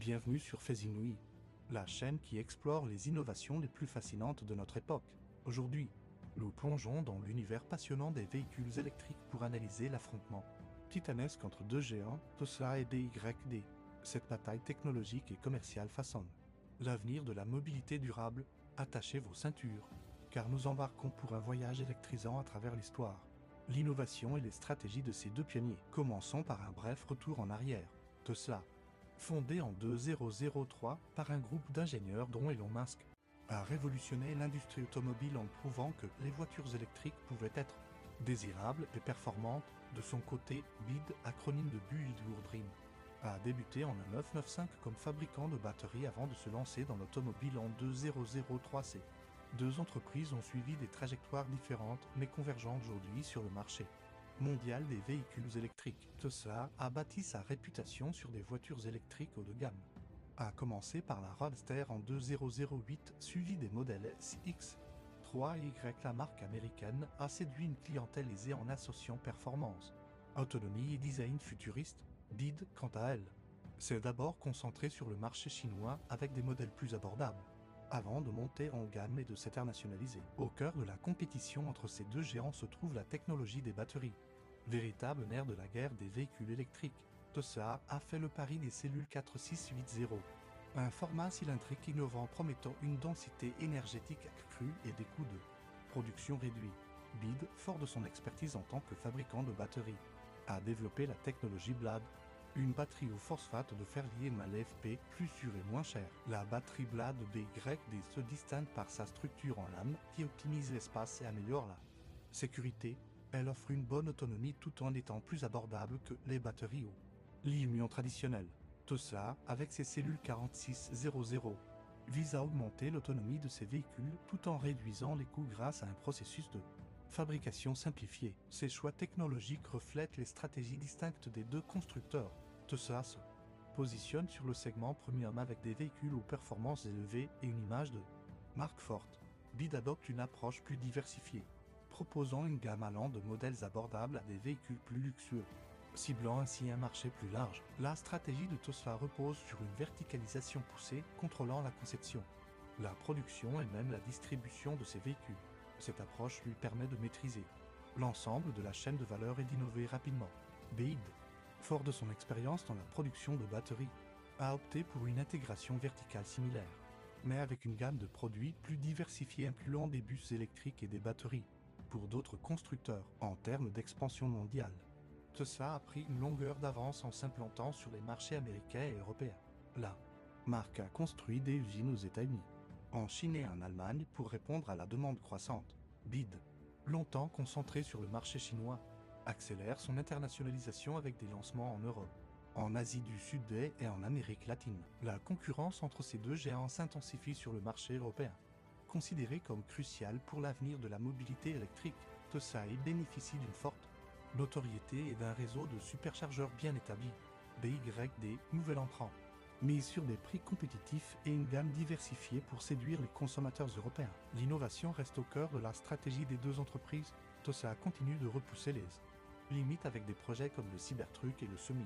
Bienvenue sur Fais Inouï, la chaîne qui explore les innovations les plus fascinantes de notre époque. Aujourd'hui, nous plongeons dans l'univers passionnant des véhicules électriques pour analyser l'affrontement titanesque entre deux géants, Tesla et BYD. Cette bataille technologique et commerciale façonne l'avenir de la mobilité durable. Attachez vos ceintures, car nous embarquons pour un voyage électrisant à travers l'histoire, l'innovation et les stratégies de ces deux pionniers. Commençons par un bref retour en arrière. Tesla, fondé en 2003 par un groupe d'ingénieurs dont Elon Musk, a révolutionné l'industrie automobile en prouvant que les voitures électriques pouvaient être désirables et performantes. De son côté, BYD, acronyme de Build Your Dream, a débuté en 1995 comme fabricant de batteries avant de se lancer dans l'automobile en 2003. Ces deux entreprises ont suivi des trajectoires différentes mais convergentes aujourd'hui sur le marché mondial des véhicules électriques. Tesla a bâti sa réputation sur des voitures électriques haut de gamme, a commencé par la Roadster en 2008, suivi des modèles S, X, 3 et Y. La marque américaine a séduit une clientèle aisée en associant performance, autonomie et design futuriste. BYD, quant à elle, s'est d'abord concentrée sur le marché chinois avec des modèles plus abordables, avant de monter en gamme et de s'internationaliser. Au cœur de la compétition entre ces deux géants se trouve la technologie des batteries. Véritable nerf de la guerre des véhicules électriques, Tesla a fait le pari des cellules 4680, un format cylindrique innovant promettant une densité énergétique accrue et des coûts de production réduits. BYD, fort de son expertise en tant que fabricant de batteries, a développé la technologie BLAD, une batterie au phosphate de fer lié à l'AFP, plus sûre et moins chère. La batterie BLAD BYD se distingue par sa structure en lame qui optimise l'espace et améliore la sécurité. Elle offre une bonne autonomie tout en étant plus abordable que les batteries au lithium traditionnelles. Tesla, avec ses cellules 4600, vise à augmenter l'autonomie de ses véhicules tout en réduisant les coûts grâce à un processus de fabrication simplifiée. Ces choix technologiques reflètent les stratégies distinctes des deux constructeurs. Tesla se positionne sur le segment premium avec des véhicules aux performances élevées et une image de marque forte. BYD adopte une approche plus diversifiée, proposant une gamme allant de modèles abordables à des véhicules plus luxueux, ciblant ainsi un marché plus large. La stratégie de Tesla repose sur une verticalisation poussée, contrôlant la conception, la production et même la distribution de ses véhicules. Cette approche lui permet de maîtriser l'ensemble de la chaîne de valeur et d'innover rapidement. BYD, fort de son expérience dans la production de batteries, a opté pour une intégration verticale similaire, mais avec une gamme de produits plus diversifiée incluant des bus électriques et des batteries. Pour d'autres constructeurs, en termes d'expansion mondiale, Tesla a pris une longueur d'avance en s'implantant sur les marchés américains et européens. La marque a construit des usines aux États-Unis, en Chine et en Allemagne pour répondre à la demande croissante. BYD, longtemps concentré sur le marché chinois, accélère son internationalisation avec des lancements en Europe, en Asie du Sud-Est et en Amérique latine. La concurrence entre ces deux géants s'intensifie sur le marché européen. Considéré comme crucial pour l'avenir de la mobilité électrique, Tesla bénéficie d'une forte notoriété et d'un réseau de superchargeurs bien établi. BYD, nouvel entrant, mise sur des prix compétitifs et une gamme diversifiée pour séduire les consommateurs européens. L'innovation reste au cœur de la stratégie des deux entreprises. Tesla continue de repousser les limites avec des projets comme le Cybertruck et le Semi,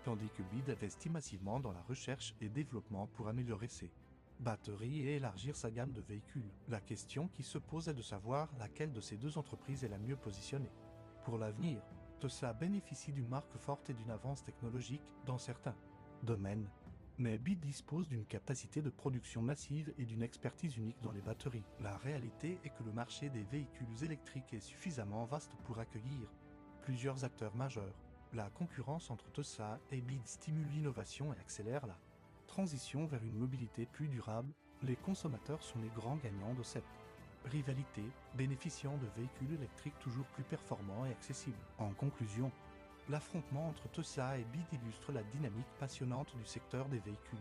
tandis que BYD investit massivement dans la recherche et développement pour améliorer ses batteries et élargir sa gamme de véhicules. La question qui se pose est de savoir laquelle de ces deux entreprises est la mieux positionnée. Pour l'avenir, Tesla bénéficie d'une marque forte et d'une avance technologique dans certains domaines, mais BYD dispose d'une capacité de production massive et d'une expertise unique dans les batteries. La réalité est que le marché des véhicules électriques est suffisamment vaste pour accueillir plusieurs acteurs majeurs. La concurrence entre Tesla et BYD stimule l'innovation et accélère la transition vers une mobilité plus durable. Les consommateurs sont les grands gagnants de cette rivalité, bénéficiant de véhicules électriques toujours plus performants et accessibles. En conclusion, l'affrontement entre Tesla et BYD illustre la dynamique passionnante du secteur des véhicules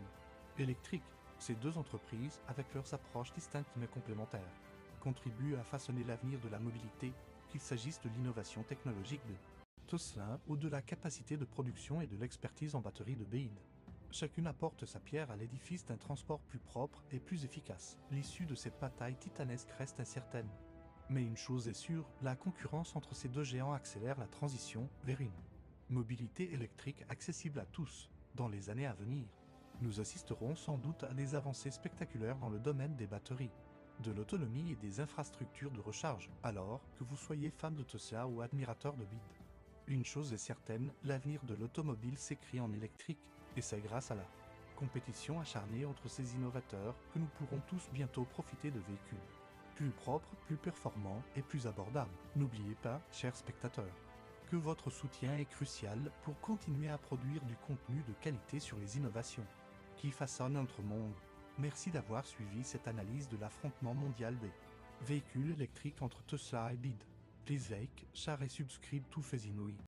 électriques. Ces deux entreprises, avec leurs approches distinctes mais complémentaires, contribuent à façonner l'avenir de la mobilité, qu'il s'agisse de l'innovation technologique de Tesla ou de la capacité de production et de l'expertise en batterie de BYD. Chacune apporte sa pierre à l'édifice d'un transport plus propre et plus efficace. L'issue de cette bataille titanesque reste incertaine. Mais une chose est sûre, la concurrence entre ces deux géants accélère la transition vers une mobilité électrique accessible à tous dans les années à venir. Nous assisterons sans doute à des avancées spectaculaires dans le domaine des batteries, de l'autonomie et des infrastructures de recharge, alors que vous soyez fan de Tesla ou admirateur de BYD. Une chose est certaine, l'avenir de l'automobile s'écrit en électrique, et c'est grâce à la compétition acharnée entre ces innovateurs que nous pourrons tous bientôt profiter de véhicules plus propres, plus performants et plus abordables. N'oubliez pas, chers spectateurs, que votre soutien est crucial pour continuer à produire du contenu de qualité sur les innovations qui façonnent notre monde. Merci d'avoir suivi cette analyse de l'affrontement mondial des véhicules électriques entre Tesla et BYD. Please like, share et subscribe to Fezinui.